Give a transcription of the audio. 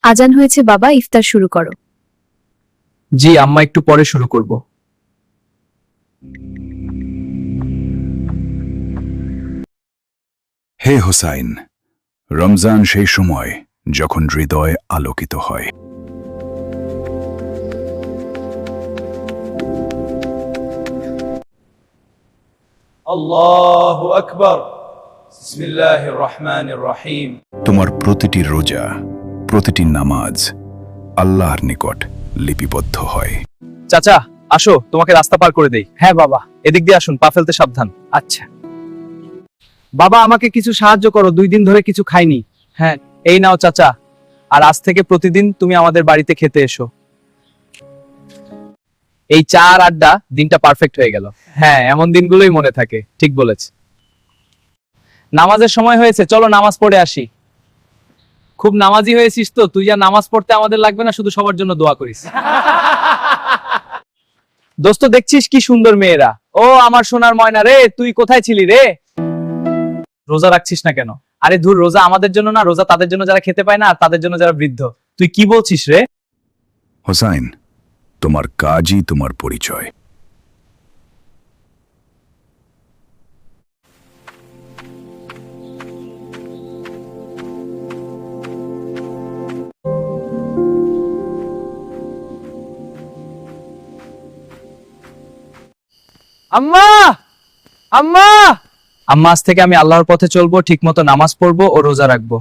আজান হয়েছে বাবা, ইফতার শুরু করো। জি আম্মা, একটু পরে শুরু করব। হে হোসাইন, রমজান সেই সময় যখন হৃদয় আলোকিত হয়। আল্লাহু আকবার। বিসমিল্লাহির রহমানির রহিম। তোমার প্রতিটি রোজা, প্রতিটি নামাজ আল্লাহর নিকট লিপিবদ্ধ হয়। চাচা আসো, তোমাকে রাস্তা পার করে দেই। হ্যাঁ বাবা, এদিক দিয়ে আসুন, পা ফেলতে সাবধান। আচ্ছা বাবা, আমাকে কিছু সাহায্য করো, 2 দিন ধরে কিছু খাইনি। হ্যাঁ এই নাও চাচা, আর আজ থেকে প্রতিদিন তুমি আমাদের বাড়িতে খেতে এসো। এই চা আর আড্ডা দিনটা পারফেক্ট হয়ে গেল। হ্যাঁ এমন দিনগুলোই মনে থাকে, ঠিক বলেছ। নামাজের সময় হয়েছে, চলো নামাজ পড়ে আসি। খুব নামাজি হয়েছিস তো তুই, যা নামাজ পড়তে আমাদের লাগবে না, শুধু সবার জন্য দোয়া করিস। দোস্ত দেখছিস কি সুন্দর মেয়েরা। ও আমার সোনার ময়না রে, তুই কোথায় ছিলি রে? রোজা রাখছিস না কেন? আরে ধুর, রোজা আমাদের জন্য না, রোজা তাদের জন্য যারা খেতে পায় না, আর তাদের জন্য যারা বৃদ্ধ। তুই কি বলছিস রে? হোসাইন, তোমার কাজই তোমার পরিচয়। আম্মা, আম্মা, আম্মা, আজ থেকে আমি আল্লাহর পথে চলবো, ঠিক মতো নামাজ পড়বো ও রোজা রাখবো।